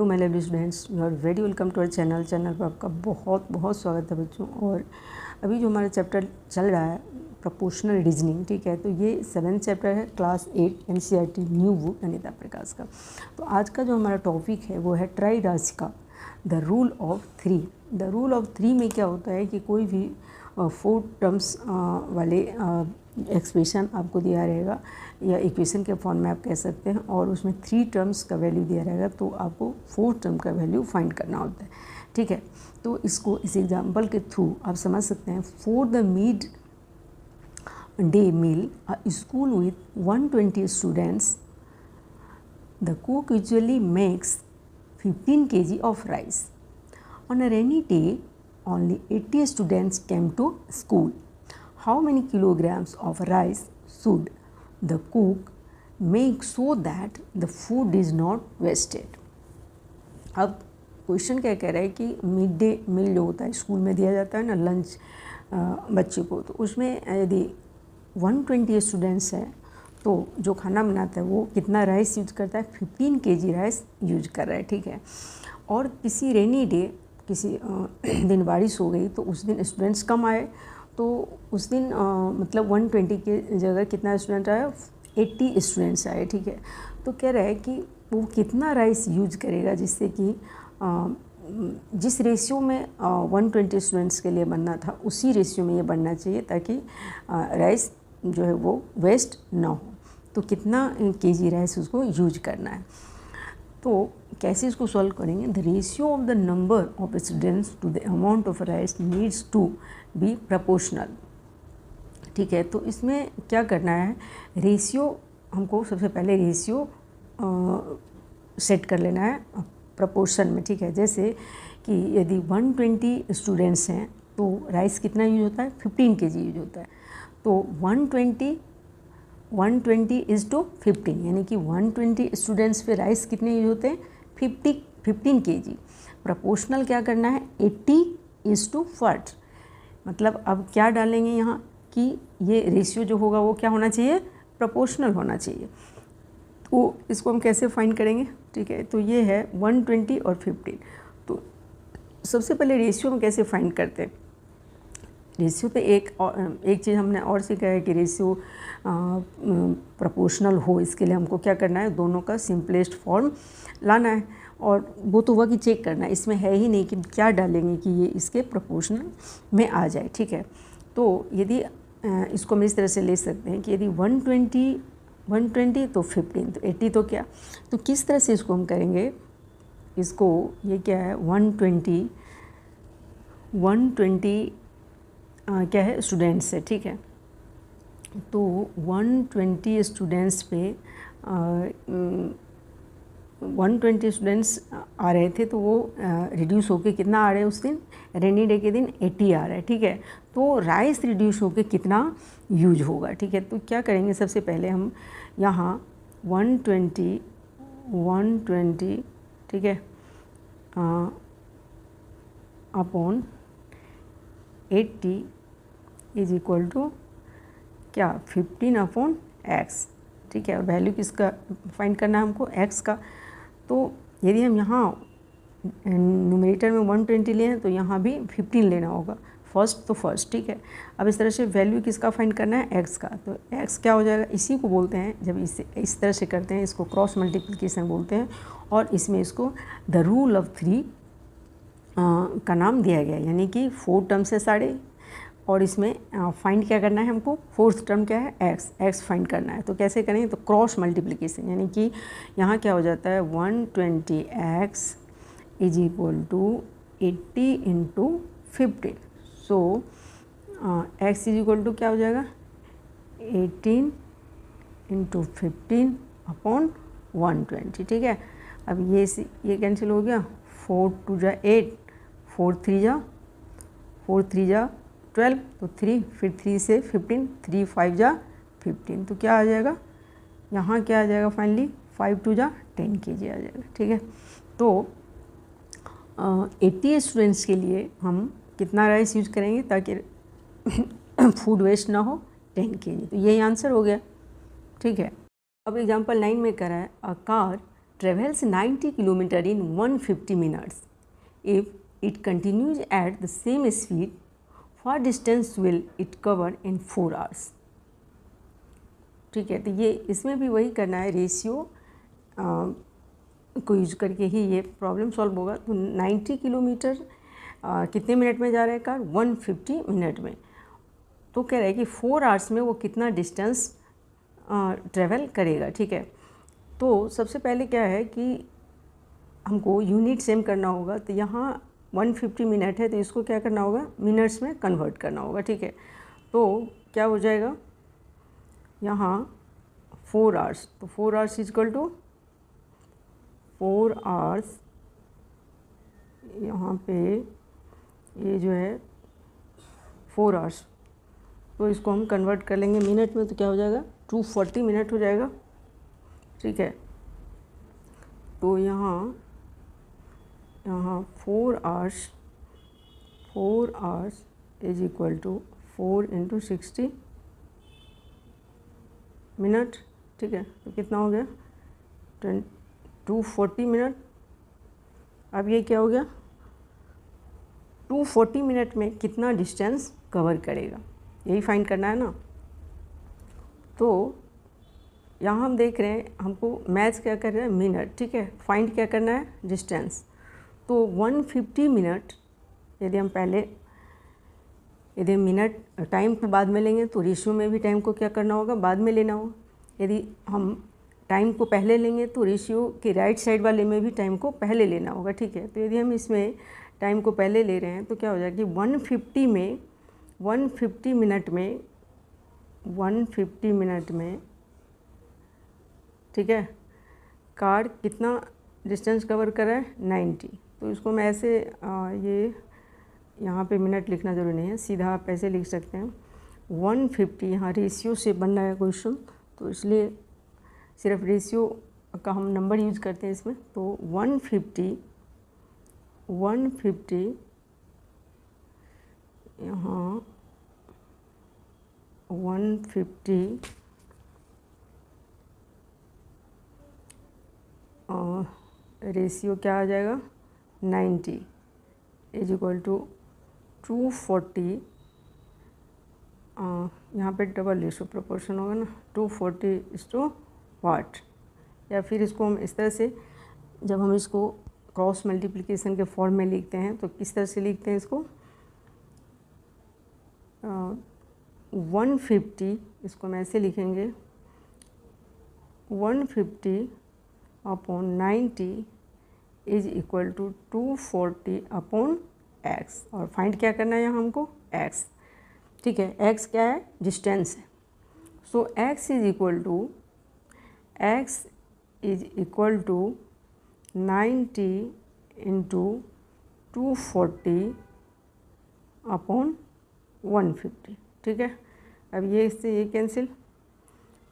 Hello my lovely students, you are very welcome to our channel पर आपका बहुत बहुत स्वागत है बच्चों। और अभी जो हमारा चैप्टर चल रहा है प्रोपोर्शनल रीजनिंग, ठीक है, तो ये 7th चैप्टर है class 8 NCERT new book Anita Prakash का। तो आज का जो हमारा टॉपिक है वो है ट्राई राशि का the rule of 3। The rule of 3 में क्या होता है कि कोई भी 4 टर्म्स वाले एक्सप्रेशन आपको दिया रहेगा या इक्वेशन के फॉर्म में आप कह सकते हैं, और उसमें 3 टर्म्स का वैल्यू दिया रहेगा, तो आपको 4 टर्म का वैल्यू फाइंड करना होता है, ठीक है। तो इसको इस एग्जांपल के थ्रू आप समझ सकते हैं। For the mid day meal a school with 120 students, the cook usually makes 15 kg of rice. On a rainy day, only 80 students came to school. How many kilograms of rice should the cook make so that the food is not wasted? अब question क्या कह रहा है कि mid day मील जो होता है school में दिया जाता है ना, लंच बच्चे को, तो उसमें यदि 120 स्टूडेंट्स हैं तो जो खाना बनाता है वो कितना राइस यूज करता है, 15 kg राइस यूज कर रहा है, ठीक है। और किसी रेनी डे, किसी दिन बारिश हो गई तो उस दिन स्टूडेंट्स कम आए, तो उस दिन मतलब 120 के जगह कितना स्टूडेंट आया, 80 स्टूडेंट्स आए, ठीक है। तो कह रहा है कि वो कितना राइस यूज करेगा जिससे कि जिस रेशियो में 120 स्टूडेंट्स के लिए बनना था उसी रेशियो में ये बनना चाहिए, ताकि राइस जो है वो वेस्ट ना हो। तो कितना केजी राइस उसको यूज करना है। तो कैसे इसको सॉल्व करेंगे, the ratio of the number of students to the amount of rice needs to be proportional, ठीक है। तो इसमें क्या करना है, रेशियो हमको सबसे पहले रेशियो सेट कर लेना है प्रोपोर्शन में, ठीक है। जैसे कि यदि 120 स्टूडेंट्स हैं तो राइस कितना यूज होता है, 15 kg यूज होता है। तो 120 इज़ टू 15, यानी कि 120 स्टूडेंट्स पे राइस कितने यूज होते हैं, 15 kg। प्रोपोर्शनल क्या करना है, 80 इज़ टू 40। मतलब अब क्या डालेंगे यहाँ कि ये रेशियो जो होगा वो क्या होना चाहिए, प्रोपोर्शनल होना चाहिए। तो इसको हम कैसे फाइंड करेंगे, ठीक है। तो ये है 120 और 15। तो सबसे पहले रेशियो में कैसे फाइंड करते हैं, रेशियो पे एक चीज़ हमने और सीखा है कि रेशियो प्रोपोर्शनल हो, इसके लिए हमको क्या करना है, दोनों का सिंपलेस्ट फॉर्म लाना है। और वो तो हुआ कि चेक करना है, इसमें है ही नहीं कि क्या डालेंगे कि ये इसके प्रोपोर्शनल में आ जाए, ठीक है। तो यदि इसको हम इस तरह से ले सकते हैं कि यदि 120 तो 15 तो 80 तो क्या, तो किस तरह से इसको हम करेंगे, इसको ये क्या है 120 क्या है, स्टूडेंट्स है, ठीक है। तो 120 स्टूडेंट्स पे 120 स्टूडेंट्स आ रहे थे, तो वो रिड्यूस होके कितना आ रहे हैं उस दिन, रेनी डे के दिन 80 आ रहा है, ठीक है। तो राइस रिड्यूस होके कितना यूज होगा, ठीक है। तो क्या करेंगे, सबसे पहले हम यहाँ 120 ठीक है अपॉन 80 इज इक्वल टू क्या, 15 अपॉन एक्स, ठीक है। और वैल्यू किसका फाइंड करना है हमको, एक्स का। तो यदि हम यहाँ न्यूमरेटर में 120 लिए हैं तो यहाँ भी 15 लेना होगा, फर्स्ट तो फर्स्ट, ठीक है। अब इस तरह से वैल्यू किसका फाइंड करना है, एक्स का। तो एक्स क्या हो जाएगा, इसी को बोलते हैं, जब इसे इस तरह से करते हैं इसको क्रॉस मल्टीप्लिकेशन बोलते हैं, और इसमें इसको द रूल ऑफ 3 का नाम दिया गया, यानी कि 4 टर्म्स है सारे, और इसमें फाइंड क्या करना है हमको, 4th टर्म क्या है, एक्स फाइंड करना है। तो कैसे करेंगे, तो क्रॉस मल्टीप्लिकेशन, यानी कि यहाँ क्या हो जाता है 120x is equal to 80 into 15। So x is equal to क्या हो जाएगा, 18 इंटू 15 अपॉन 120, ठीक है। अब ये कैंसिल हो गया, 4 2 जा 8, 4 3 जा 12, तो 3, फिर 3 से 15, 3 5 जा 15, तो क्या आ जाएगा, यहाँ क्या आ जाएगा फाइनली, 5 2 जा 10 kg आ जाएगा, ठीक है। तो 80 स्टूडेंट्स के लिए हम कितना राइस यूज करेंगे ताकि फूड वेस्ट ना हो, 10 kg। तो यही आंसर हो गया, ठीक है। अब एग्जांपल 9 में करा है, a car travels 90 km in 150 minutes. If it continues at the same speed, what distance will it cover in 4 hours? ठीक है, तो ये इसमें भी वही करना है, रेशियो को यूज करके ही ये प्रॉब्लम सॉल्व होगा। तो 90 किलोमीटर कितने मिनट में जा रहा है कार? 150 मिनट में। तो कह रहा है कि 4 आवर्स में वो कितना डिस्टेंस ट्रेवल करेगा। ठीक है, तो सबसे पहले क्या है कि हमको यूनिट सेम करना होगा। तो यहाँ 150 मिनट है, तो इसको क्या करना होगा? मिनट्स में कन्वर्ट करना होगा। ठीक है, तो क्या हो जाएगा यहाँ 4 आवर्स, तो 4 आवर्स इजकल टू 4 आवर्स, यहाँ पे ये जो है 4 आवर्स, तो इसको हम कन्वर्ट कर लेंगे मिनट में, तो क्या हो जाएगा? 240 मिनट हो जाएगा। ठीक है, तो यहाँ 4 hours is equal to 4 × 60 minute. ठीक है, तो कितना हो गया? 240 मिनट। अब ये क्या हो गया? 240 मिनट में कितना डिस्टेंस कवर करेगा, यही फाइंड करना है ना। तो यहाँ हम देख रहे हैं, हमको मैथ्स क्या कर रहा है? मिनट। ठीक है, फाइंड क्या करना है? डिस्टेंस। तो 150 मिनट यदि हम मिनट टाइम को बाद में लेंगे तो रेशियो में भी टाइम को क्या करना होगा? बाद में लेना होगा। यदि हम टाइम को पहले लेंगे तो रेशियो के राइट साइड वाले में भी टाइम को पहले लेना होगा। ठीक है, तो यदि हम इसमें टाइम को पहले ले रहे हैं तो क्या हो जाएगा कि 150 मिनट में ठीक है, कार कितना डिस्टेंस कवर कर रहा है? 90। तो इसको मैं ऐसे ये यहाँ पे मिनट लिखना ज़रूरी नहीं है, सीधा आप ऐसे लिख सकते हैं 150। यहाँ रेशियो से बन रहा है क्वेश्चन, तो इसलिए सिर्फ रेशियो का हम नंबर यूज़ करते हैं इसमें। तो 150 यहाँ 150 रेशियो क्या आ जाएगा? 90 इज इक्वल टू 240। यहाँ पे डबल रेशियो प्रोपोर्शन होगा ना, 240 वाट। या फिर इसको हम इस तरह से, जब हम इसको क्रॉस मल्टीप्लिकेशन के फॉर्म में लिखते हैं तो किस तरह से लिखते हैं इसको? 150, इसको हम ऐसे लिखेंगे 150 upon 90 is equal to 240 upon x. और फाइंड क्या करना है यहाँ हमको? एक्स। ठीक है, एक्स क्या है? डिस्टेंस है। So x is equal to 90 into 240 upon 150। ठीक है, अब ये इससे ये कैंसिल,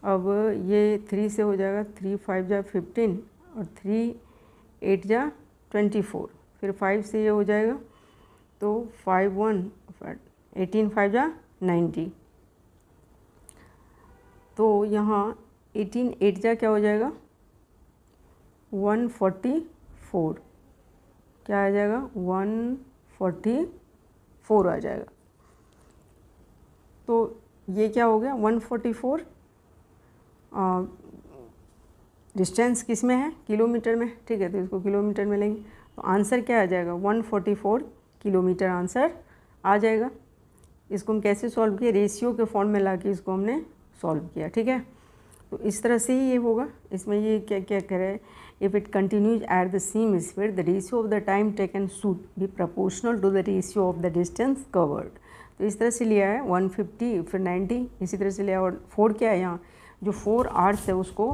अब ये 3 से हो जाएगा, 3 5 जा 15 और 3 8 जा 24, फिर 5 से ये हो जाएगा, तो 5 1 18 5 जा 90। तो यहाँ 18 8 जा क्या हो जाएगा? 144। क्या आ जाएगा? 144 आ जाएगा। तो ये क्या हो गया? 144 डिस्टेंस किस में है? किलोमीटर में। ठीक है, तो इसको किलोमीटर में लेंगे तो आंसर क्या आ जाएगा? 144 किलोमीटर आंसर आ जाएगा। इसको हम कैसे सॉल्व किया? रेशियो के फॉर्म में लाके इसको हमने सॉल्व किया। ठीक है, तो इस तरह से ही ये होगा। इसमें ये क्या क्या कह रहा है? If it continues at the same speed the ratio of the time taken should be proportional to the ratio of the distance covered. तो इस तरह से लिया है 150 फिर 90, इसी तरह से लिया। और 4 क्या है यहाँ? जो 4 आवर्स है उसको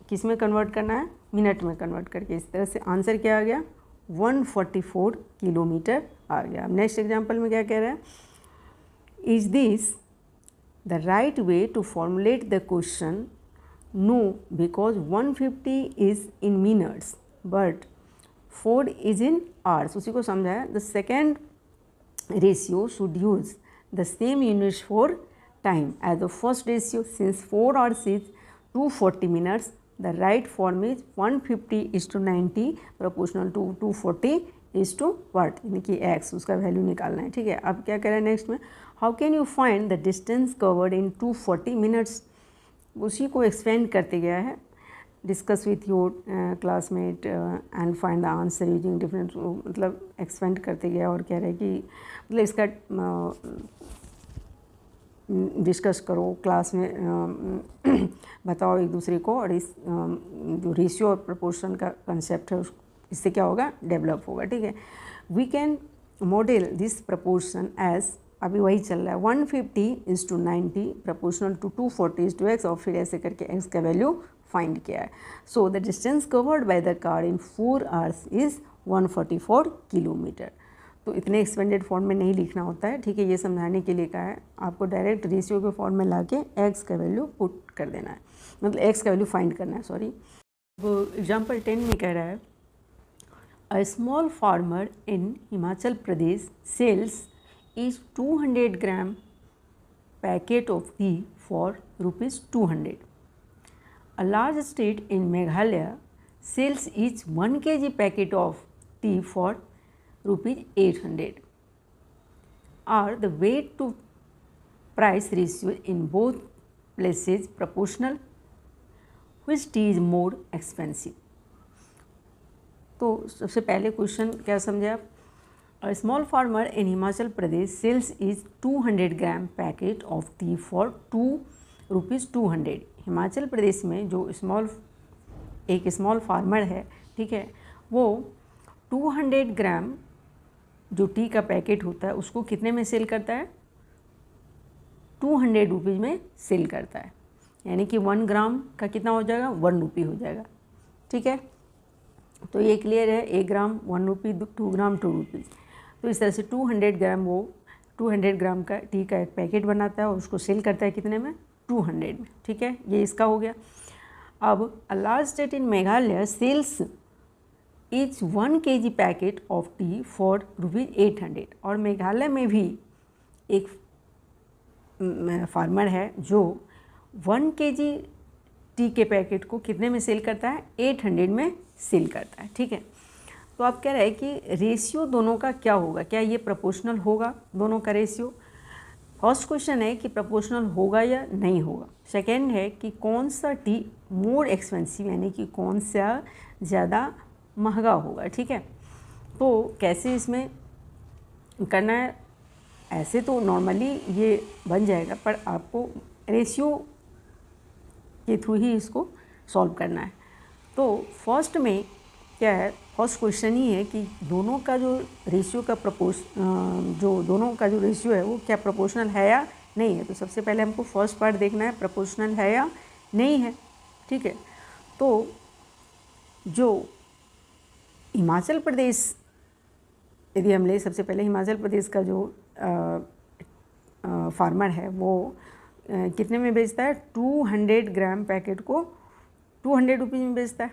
किस में कन्वर्ट करना है? मिनट में कन्वर्ट करके। इस तरह से आंसर क्या आ गया? 144 किलोमीटर आ गया। अब नेक्स्ट एग्जाम्पल में क्या कह रहा है? Is this the right way to formulate the question? No, because 150 is in minutes but 4 is in hours. उसी को समझाया। The second ratio should use the same units for time as the first ratio. Since 4 hours is 240 minutes, the right form is 150:90 proportional to 240 is to what, यानी कि x, उसका value निकालना है। ठीक है, अब क्या करें नेक्स्ट में, how can you find the distance covered in 240 minutes, उसी को एक्सपेंड करते गया है। Discuss with your classmate and find the answer using different, मतलब एक्सपेंड करते गया और कह रहे हैं कि मतलब इसका डिस्कस करो क्लास में, बताओ एक दूसरे को, और इस जो रेशियो और प्रोपोर्शन का कंसेप्ट है इससे क्या होगा, डेवलप होगा। ठीक है, we can model this proportion as, अभी वही चल रहा है 150:90 प्रोपोर्शनल टू 240:x, और फिर ऐसे करके x का वैल्यू फाइंड किया है। So the distance covered by the car in 4 hours is 144 kilometre. तो इतने एक्सपेंडेड फॉर्म में नहीं लिखना होता है। ठीक है, ये समझाने के लिए कहा है, आपको डायरेक्ट रेशियो के फॉर्म में ला के एक्स का वैल्यू पुट कर देना है, मतलब एक्स का वैल्यू फाइंड करना है, सॉरी। वो एग्जाम्पल 10 में कह रहा है, a small farmer in Himachal Pradesh sells is 200 gram packet of tea for ₹200. A large state in Meghalaya sells each 1 kg packet of tea for ₹800. Are the weight to price ratio in both places proportional? Which tea is more expensive? तो सबसे पहले question क्या समझे आप, A small farmer in Himachal Pradesh sells is 200 gram packet of tea for ₹200. Himachal Pradesh में जो एक small farmer है, ठीक है, वो 200 ग्राम जो टी का पैकेट होता है उसको कितने में सेल करता है, 200 रुपीज़ में सेल करता है, यानी कि 1 ग्राम का कितना हो जाएगा, 1 रुपी हो जाएगा। ठीक है, तो ये क्लियर है, 1 ग्राम 1 रुपी, 2 ग्राम 2 रुपीज़। तो इस तरह से 200 ग्राम वो 200 ग्राम का टी का एक पैकेट बनाता है और उसको सेल करता है कितने में, 200 में। ठीक है, ये इसका हो गया। अब a large state in Meghalaya sells each 1 kg packet of tea for ₹800, और मेघालय में भी एक फार्मर है जो 1 kg टी के पैकेट को कितने में सेल करता है, 800 में सेल करता है। ठीक है, तो आप कह रहे हैं कि रेशियो दोनों का क्या होगा, क्या ये प्रोपोर्शनल होगा दोनों का रेशियो। फर्स्ट क्वेश्चन है कि प्रोपोर्शनल होगा या नहीं होगा। सेकंड है कि कौन सा टी मोर एक्सपेंसिव, यानी कि कौन सा ज़्यादा महंगा होगा। ठीक है, तो कैसे इसमें करना है, ऐसे तो नॉर्मली ये बन जाएगा, पर आपको रेशियो के थ्रू ही इसको सॉल्व करना है। तो फर्स्ट में क्या है, फर्स्ट क्वेश्चन ही है कि दोनों का जो रेशियो का दोनों का जो रेशियो है वो क्या प्रोपोर्शनल है या नहीं है। तो सबसे पहले हमको फर्स्ट पार्ट देखना है, प्रोपोर्शनल है या नहीं है। ठीक है, तो जो हिमाचल प्रदेश, यदि हम ले, सबसे पहले हिमाचल प्रदेश का जो फार्मर है वो कितने में बेचता है, 200 ग्राम पैकेट को 200 रुपीज़ में बेचता है।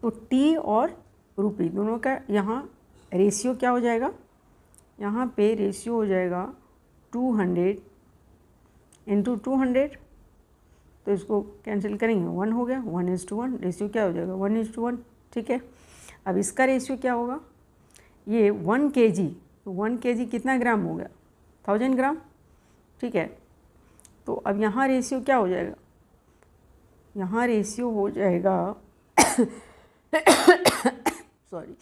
तो टी और रुपी दोनों का यहाँ रेशियो क्या हो जाएगा, यहाँ पे रेशियो हो जाएगा 200 इंटू 200, तो इसको कैंसिल करेंगे, 1 हो गया, 1:1, रेशियो क्या हो जाएगा, 1:1। ठीक है, अब इसका रेशियो क्या होगा, ये 1 kg, तो 1 kg कितना ग्राम हो गया, 1000 ग्राम। ठीक है, तो अब यहाँ रेशियो क्या हो जाएगा, यहाँ रेशियो हो जाएगा सॉरी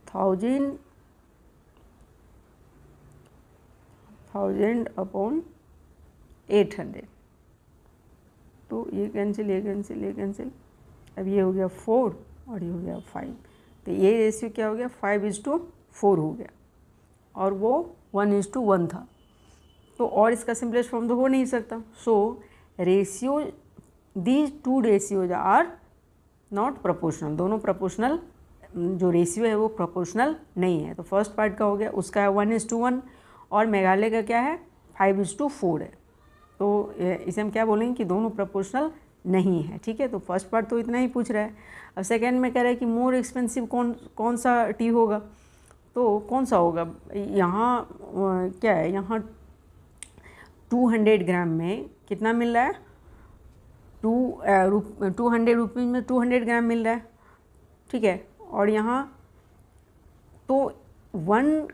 1000/800, तो ये कैंसिल, ये कैंसिल, ये कैंसिल, अब ये हो गया 4 और ये हो गया 5, तो ये रेशियो क्या हो गया, 5:4 हो गया, और वो 1:1 था। तो और इसका सिंपलेस्ट फॉर्म तो हो नहीं सकता। So ratio, these 2 ratios are not proportional, दोनों प्रोपोर्शनल, जो रेशियो है वो प्रोपोर्शनल नहीं है। तो फर्स्ट पार्ट का हो गया, उसका है 1:1, और मेघालय का क्या है, 5:4 है। तो इसे हम क्या बोलेंगे कि दोनों प्रोपोर्शनल नहीं है। ठीक है, तो फर्स्ट पार्ट तो इतना ही पूछ रहा है। अब सेकेंड में कह रहा है कि मोर एक्सपेंसिव कौन सा टी होगा, तो कौन सा होगा, यहाँ क्या है, यहाँ 200 ग्राम में कितना मिल रहा है, 200 रुपीज़ में 200 ग्राम मिल रहा है, ठीक है। और यहाँ तो 1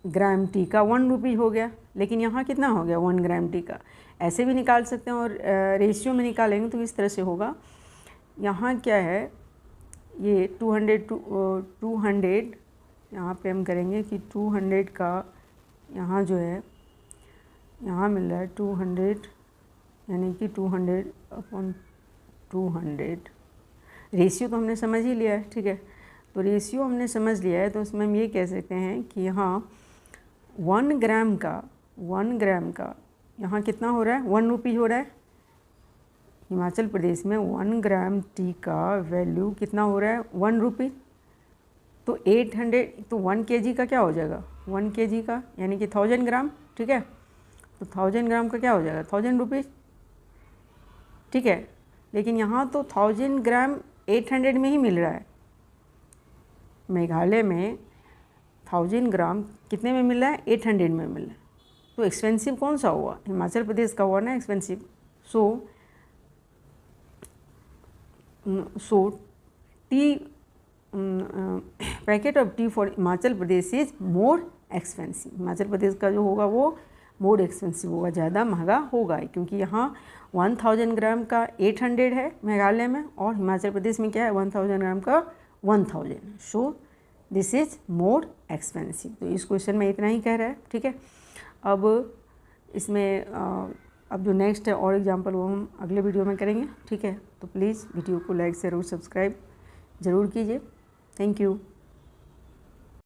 ग्राम टी का 1 रुपी हो गया, लेकिन यहाँ कितना हो गया 1 ग्राम टी का। ऐसे भी निकाल सकते हैं, और रेशियो में निकालेंगे तो इस तरह से होगा। यहाँ क्या है, ये 200 यहाँ पे हम करेंगे कि 200 का यहाँ जो है, यहाँ मिल रहा है 200, यानी कि 200/200। रेशियो तो हमने समझ ही लिया है, ठीक है। तो रेशियो हमने समझ लिया है, तो उसमें हम ये कह सकते हैं कि यहाँ 1 ग्राम का यहाँ कितना हो रहा है, 1 रुपी हो रहा है। हिमाचल प्रदेश में 1 ग्राम टी का वैल्यू कितना हो रहा है, 1 रुपी। तो 800, तो 1 kg का क्या हो जाएगा, 1 kg का यानी कि 1000 ग्राम, ठीक है। तो 1000 ग्राम का क्या हो जाएगा, 1000 रुपीज़, ठीक है। लेकिन यहाँ तो 1000 ग्राम 800 में ही मिल रहा है। मेघालय में 1000 ग्राम कितने में मिल रहा है, 800 में मिल रहा है। तो एक्सपेंसिव कौन सा हुआ, हिमाचल प्रदेश का हुआ ना expensive. So tea packet of tea for Himachal Pradesh is more expensive. Himachal Pradesh का जो होगा वो मोर एक्सपेंसिव होगा, ज़्यादा महंगा होगा, क्योंकि यहाँ 1000 ग्राम का 800 है मेघालय में, और हिमाचल प्रदेश में क्या है 1000 ग्राम का 1000। So this is more expensive. तो इस क्वेश्चन में इतना ही कह रहा है, ठीक है। अब इसमें अब जो नेक्स्ट है और एग्जांपल वो हम अगले वीडियो में करेंगे, ठीक है। तो प्लीज़ वीडियो को लाइक शेयर और सब्सक्राइब ज़रूर कीजिए। Thank you.